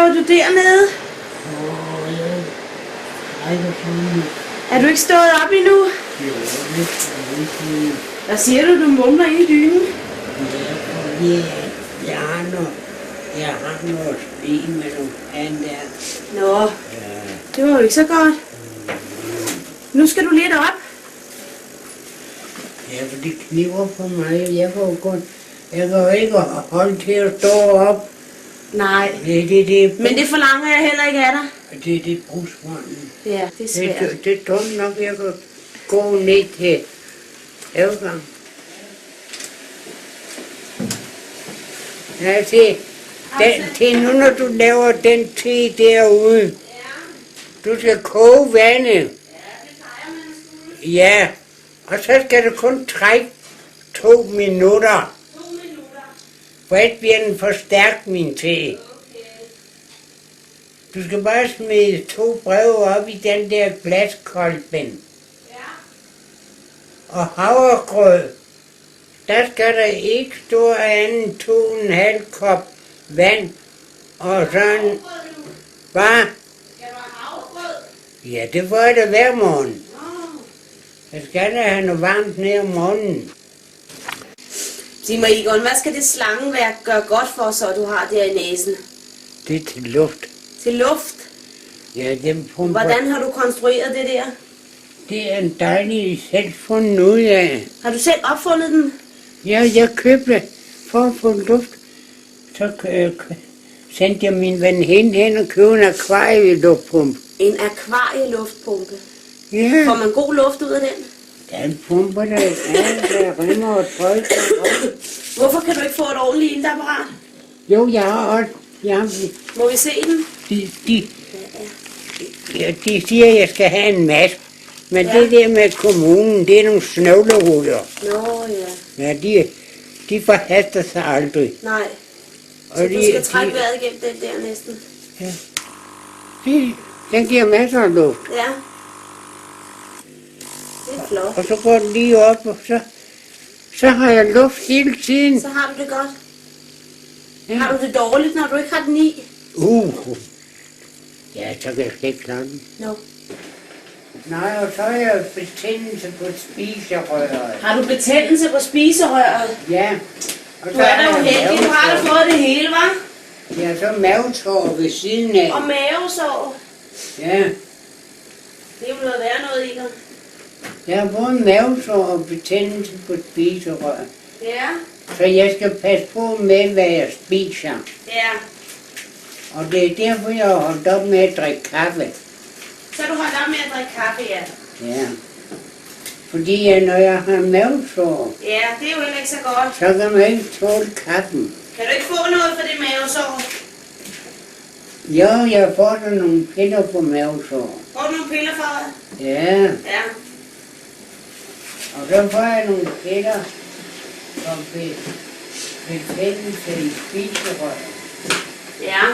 laver du dernede? Er du ikke stået op endnu? Hvad siger du mumler inde i dynen? Jeg har noget spil med nogle pande der. Nå, det var jo ikke så godt. Nu skal du lidt op. Ja, for det kniver for mig. Jeg kan jo ikke holde til at stå op. Nej, Det, men det forlanger jeg heller ikke af dig. det er brusvognen. Ja, det er svært. Det er dumt nok, jeg kan gå ned til afgang. Ja, se. Til nu, når du laver den te derude. Du skal koge vandet. Ja, og så skal du kun trække 2 minutter. For ellers bliver den for stærk, min te. Du skal bare smide 2 breve op i den der glaskolben. Og havregrød, der skal der ikke stå andet end 2,5 kop vand. Og sådan, bare. Ja, det får jeg da hver morgen. Jeg skal da have noget varmt ned om morgenen. Sig mig, Egon, hvad skal det slangeværk gøre godt for, så du har der i næsen? Det er til luft. Til luft? Ja, den pumper. Hvordan har du konstrueret det der? Det er en dejlig selv fundet ud af. Har du selv opfundet den? Ja, jeg købte for at få luft. Så sendte jeg min ven hen og købte en akvarieluftpumpe. En akvarieluftpumpe? Ja. Får man god luft ud af den? Den pumper der rimmer og tryk. Hvorfor kan du ikke få et ordentligt iltapparat? Jo, jeg har også. Må vi se den? De siger, at jeg skal have en masse. Men det der med kommunen, det er nogle snøvleruller. Nå, ja. Ja, de forhaster sig aldrig. Nej. Og Så du skal trække vejret igennem den der næsten? Ja. Den giver masser af luft. Ja. Det er flot. Og så går den lige op, og så har jeg luft hele tiden. Så har du det godt. Ja. Har du det dårligt, når du ikke har den i? Ja, så kan jeg slet ikke klare den. Nå. Nej, og så har jeg betændelse på spiserøret. Har du betændelse på spiserøret? Ja. Og Du er da uheldig, du har da fået det hele, hva'? Ja, så mavesår ved siden af. Og mavesår. Ja. Det er jo noget værre noget, Egon. Jeg har både mavesår og betændelse på spiserøret. Ja. Så jeg skal passe på med, hvad jeg spiser. Ja. Og det er derfor, jeg har holdt op med at drikke kaffe. Så du holdt op med at drikke kaffe, ja? Ja. Fordi når jeg har mavesår, Ja, det er jo heller ikke så godt. så kan man ikke tåle kaffen. Kan du ikke få noget for det mavesår? Jo, jeg får da nogle piller på mavesår. Får du nogle piller for det? Ja, Ja. og så får jeg nogle piller for betændelse i spiserøret. Ja.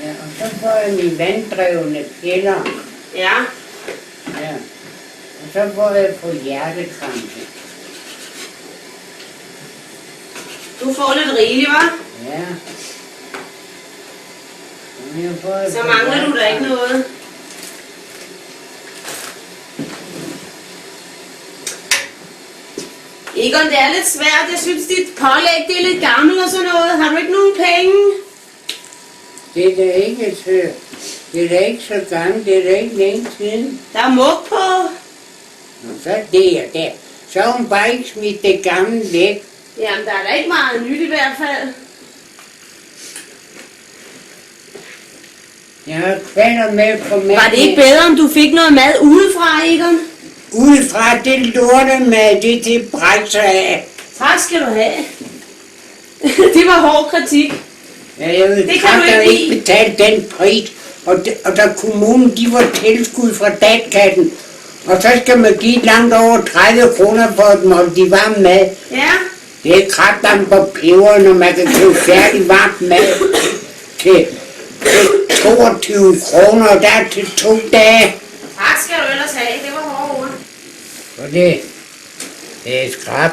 Ja, og så får jeg mine vanddrevne piller. Ja. Ja. Og så får jeg på hjertekrampe. Du får lidt rigeligt, hva'? Ja. Så mangler du da ikke noget. Egon, det er lidt svært. Jeg synes, dit pålæg det er lidt gammelt og sådan noget. Har du ikke nogen penge? Det er da ikke så gammelt, det er da ikke længe siden. Der er mug på. Og så det der. Så har hun bare ikke smidt det gamle væk. Jamen, der er da ikke meget nyt i hvert fald. Jeg har kvalder med på mad. Var det ikke bedre, om du fik noget mad udefra, Egon? Udefra det lortemad, det brækker sig af. Tak skal du have. Det var hård kritik. Ja, jeg vil Det kan du ikke betale den pris. Og der kommunen, de var tilskud fra datkassen. Og så skal man give langt over 30 kroner for et måltid varm mad. Ja. Det er kraften på peber, når man kan købe færdig varmt mad til 22 kroner, og der er til 2 dage. Tak skal du ellers have. Det var hårde ord. Og det er skrab.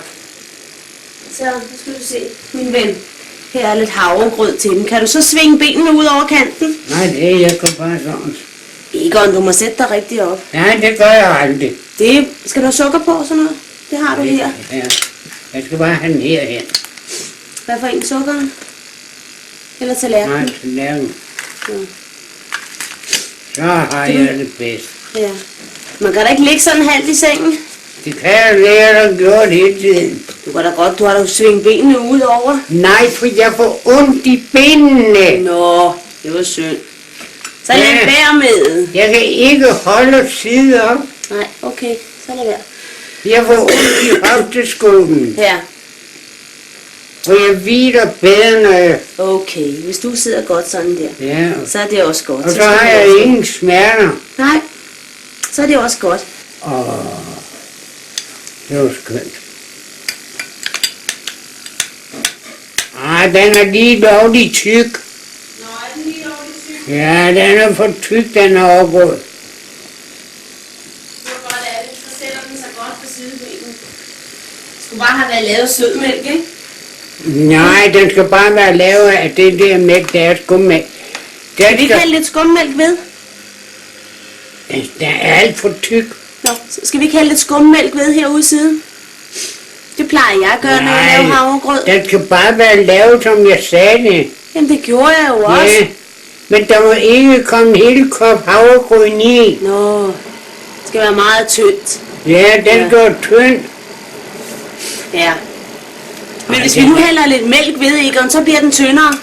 Så, nu skal du se. Min ven. Her er lidt havregrød til dem. Kan du så svinge benene ud over kanten? Nej, det jeg går bare sådan. Egon, du må sætte dig rigtig op. Nej, det gør jeg aldrig. Det skal du have sukker på og sådan noget? Det har du her. Ja. Jeg skal bare have den herhen. Hvad for en sukker? Eller tallerken? Nej, tallerken. Ja. Så har jeg det bedst. Ja. Man kan da ikke ligge sådan halvt i sengen. Det kan jeg lære at gøre hele tiden. Du kan da godt, du har da svinget benene ud over. Nej, for jeg får ondt i benene. Nå, det var synd. Så Ja. lad være med. Jeg kan ikke holde og sidde op. Nej, okay, så lad være. Jeg får ondt i hofteskålen. Her, Og jeg hviler bedre, når jeg... okay. Hvis du sidder godt sådan der, Ja, så er det også godt. og så skal har du jeg også- ingen smerter. Nej, så er det også godt. Det var skønt. Den er lige lovlig tyk. Nå, er den lige lovligt syg? Ja, den er for tyk, den er overgået. Hvor godt er det, så sætter den sig godt på sidebenen. Skulle bare have været lavet sødmælk, ikke? Nej, den skal bare være lavet af det der mælk, der er skummælk. Skal vi ikke have lidt skummælk ved? Den er alt for tyk. Nå, så skal vi ikke have lidt skummælk ved herude i siden? Det plejer jeg at gøre, når jeg laver havregrød. Den skal bare være lavet, som jeg sagde det. Jamen, det gjorde jeg jo også. Ja, men der må ikke komme en hel kop havregryn i. Nå, det skal være meget tyndt. Ja, den skal være tynd. Ja. Men Ej, hvis det- vi nu hælder lidt mælk ved, Egon, så bliver den tyndere.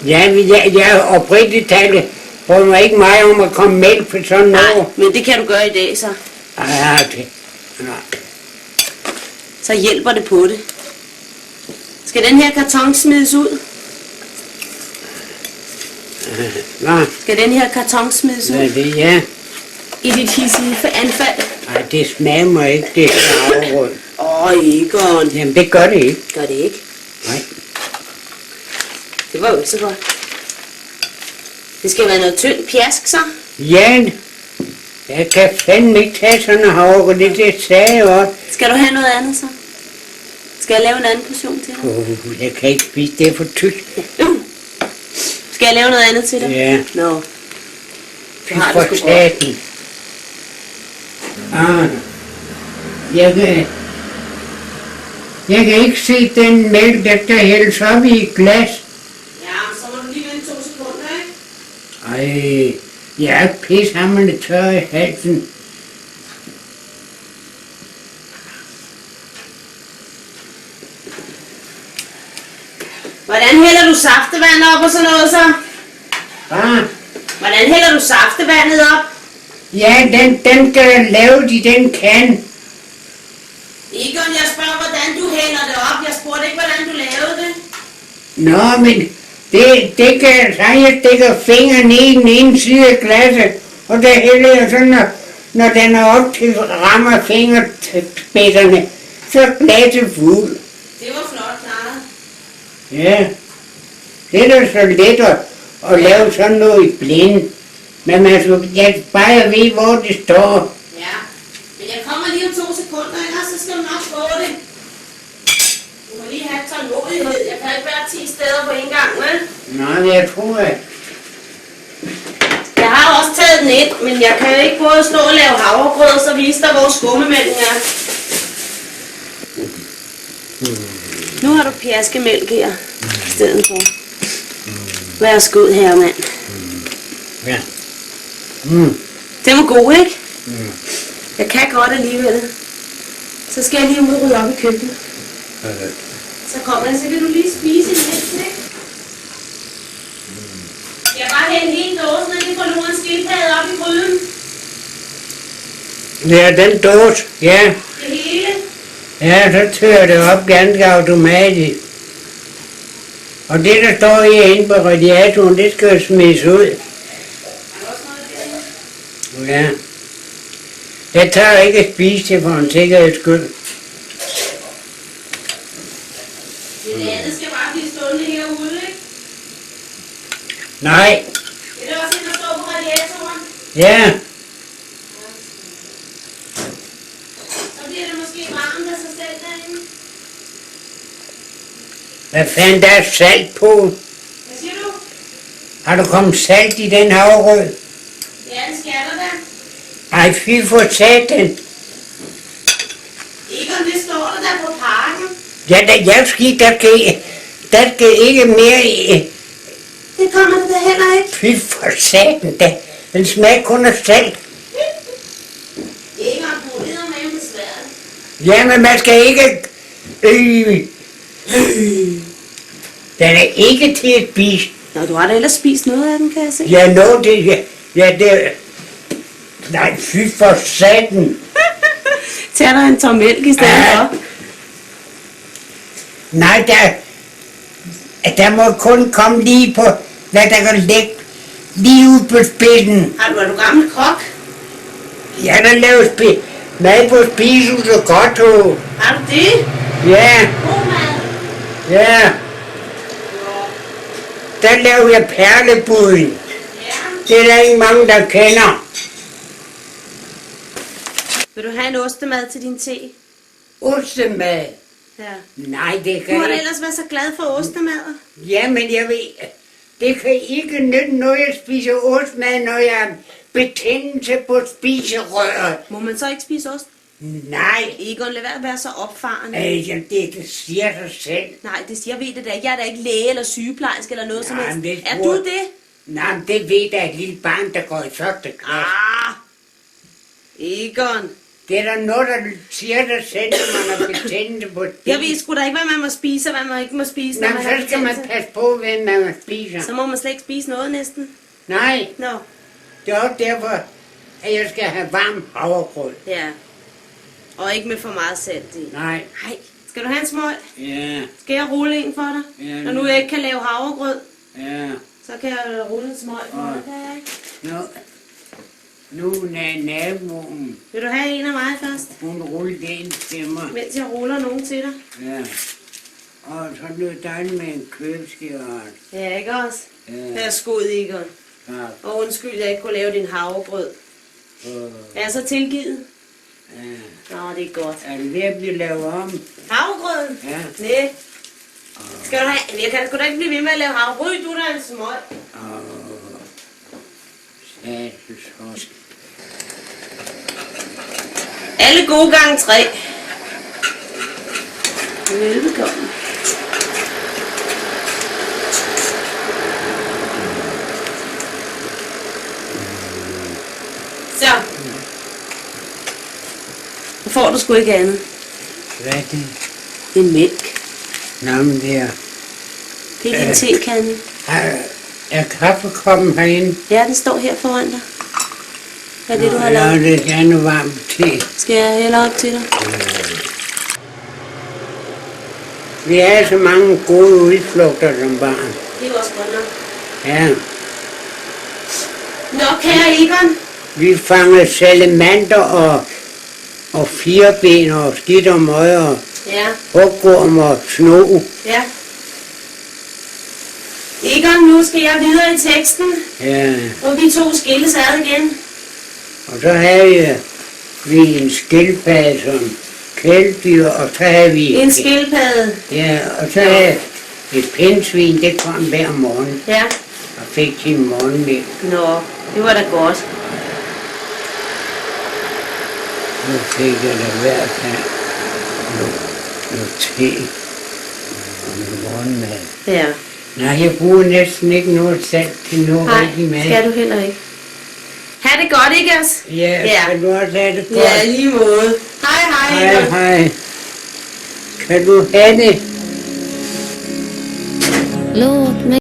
Ja, men jeg er oprigtigt talt. Prøv mig ikke mig om at komme mælk på sådan Nej, noget. men det kan du gøre i dag, så. Ja, okay. Nej. Så hjælper det på det. Skal den her karton smides ud? Nå, Skal den her karton smides hvad er ud? det, ja. I dit hissige anfald? Nej, det smager mig ikke, det er havregryn. Egon. Jamen, det gør det ikke. Gør det ikke? Nej. Det var jo ikke så godt. Det skal være noget tyndt pjask, så. Jan, jeg kan fandme ikke tage sådan en havregryn, det sagde jeg også. Skal du have noget andet, så? Skal jeg lave en anden portion til dig? Jeg kan ikke spise, det er for tykt. Skal jeg lave noget andet til dig? Ja. Nå. Fy Du har det for sgu godt. satan. Jeg kan ikke se den mælk, der skal hældes op i et glas. Ja, så må du lige vente 2 sekunder, ikke? Ej, jeg er pishammerende tør i halsen. Hvordan hælder du saftevand op og sådan noget, så? Hvad? Hvordan hælder du saftevandet op? Ja, den skal laves i den kan. Egon, jeg spørger, hvordan du hælder det op. Jeg spurgte ikke, hvordan du lavede det. Nå, men det kan jeg sige, jeg stikker fingeren ned i den ene side af glasset, og der hælder jeg sådan, når den er op til rammer fingerspidserne, så er glasset fuld. Det var flot klaret. Ja, det er da så let at lave sådan noget i blinde. Men man skal, jeg bare ved, hvor det står. Ja, men jeg kommer lige om 2 sekunder, ellers så skal du nok få det. Du må lige have tålmodighed. Jeg kan ikke være 10 steder på en gang, vel? Nej, jeg tror, at... Jeg har også taget den ind, men jeg kan ikke både stå og lave havregrød, og så vise dig, hvor skummemælken er. Nu har du pjaskemælk her, i stedet for. Værsgo, herremand. Ja. Den var god, ikke? Jeg kan godt alligevel. Så skal jeg lige ud og rydde op i køkkenet. Så kommer jeg, så kan du lige spise lidt, ikke? Jeg bare hælde hele dåsen, og det får nu en skildpadde op i gryden. Ja, den dåse, ja. Det hele. Ja, så tør det op ganske automatisk. Og det, der står herinde på radiatoren, det skal jo smides ud. Er der også noget derinde? Ja. Jeg tager ikke at spise det for en sikkerheds skyld. Det andet skal bare blive stående herude, ikke? Nej. Det er også en, der står på radiatoren. Ja. Så bliver det måske varmt af sig selv derinde. Hvad fanden der er salt på? Hvad siger du? Har du kommet salt i den havregrød? Ja, det skal der da. Ej, fy for satan. Egon, det står der på parken. Ja, jeg skal, der skal ikke mere i. Det kommer der heller ikke. Fy for satan da. Den smager kun af salt. Egon, du lider med svært. Jamen, man skal ikke. Den er ikke til at spise. Nå, du har da ellers spist noget af den, kan jeg se. Ja, nå, det. Ja, det. Nej, fy for satan. Tag dig en tom mælk i stedet for. Nej, der må kun komme lige på, hvad der kan ligge lige ude på spidsen. Er du gammel kok? Jeg har lavet mad på spisehuset godt, du. Har du det? Ja, God mad. ja. Der laver jeg perlebuden. Ja. Det er der ikke mange, der kender. Vil du have en ostemad til din te? Ostemad. Ja. Nej, det Du kan har da ikke. ellers været så glad for ostemad. Ja, men jeg ved, det kan ikke nytte noget, jeg spiser ostmad, når jeg har betændelse på spiserøret. Må man så ikke spise ost? Nej, Egon, lad være at være så opfarende. det siger sig selv. Nej, jeg ved det da ikke. Jeg er da ikke læge eller sygeplejerske eller noget som Nej, helst. men det Er tror- du det? Nej, men det ved da et lille barn, der går i første klasse. Ah! Egon. Det er der noget, der siger sig selv, når man har betændelse på Jeg ved sgu da ikke, hvad man må spise og hvad man ikke må spise, når Men man har så skal man betændelse. passe på, hvem man spiser. Så må man slet ikke spise noget næsten. Nej, Nå, det er også derfor, at jeg skal have varm havregrød. ja. Og ikke med for meget salt i. Nej. Nej. Skal du have en smøg? Ja, Skal jeg rulle en for dig? Ja, Når nu jeg ikke kan lave havregrød, ja. så kan jeg rulle en smøg for dig. Kan jeg ikke? Nu er naboen, Vil du have en af mig først? hun rullede ind til mig. Mens jeg ruller nogen til dig. Ja. Og så lød dejligt med en køleskæret. Ja, ikke også? Ja. Værsgo, Egon. Ja. Og undskyld, jeg ikke kunne lave din havregrød. Er jeg så tilgivet? Ja. Nå, det er godt. Er det ved at blive lavet om? Havregrøden? Ja. Nej. Skal du have? Jeg kan sgu da ikke blive ved med at lave havregrød, du der er en smøg. Status. Alle gode gange 3. Velbekomme. Så. Nu får du sgu ikke andet. Hvad er det? Det er mælk. Nå, men det er... Det er din tekande. Er kaffekoppen herinde? Ja, den står her foran dig. Hvad er det, du har Ja, lavet? det er gerne varmt te. Skal jeg hælde op til dig? Vi havde så mange gode udflugter som barn. Det er også godt nok. Ja. Nå, kære Egon. Vi fangede salamander og fireben og skidt og møg og Ja, hugorm og sno. ja. Egon, nu skal jeg videre i teksten, Ja. og vi to skilles ad igen. Og så havde vi en skildpadde som kæledyr, og så havde vi... En skildpadde. Ja, og så havde et pindsvin, det kom hver morgen Ja. og fik sin morgenmælk. Nå, det var da godt. Nu fik jeg da i hvert fald noget te og noget morgenmad. Ja. Nej, jeg bruger næsten ikke noget salt til noget Nej, rigtig mad. skal du heller ikke. Ha' det godt, ikke os? Ja, Ja. skal du også have det godt? Ja, lige måde. Hej, hej, Hej, Egon. hej. Kan du have det? Låt mig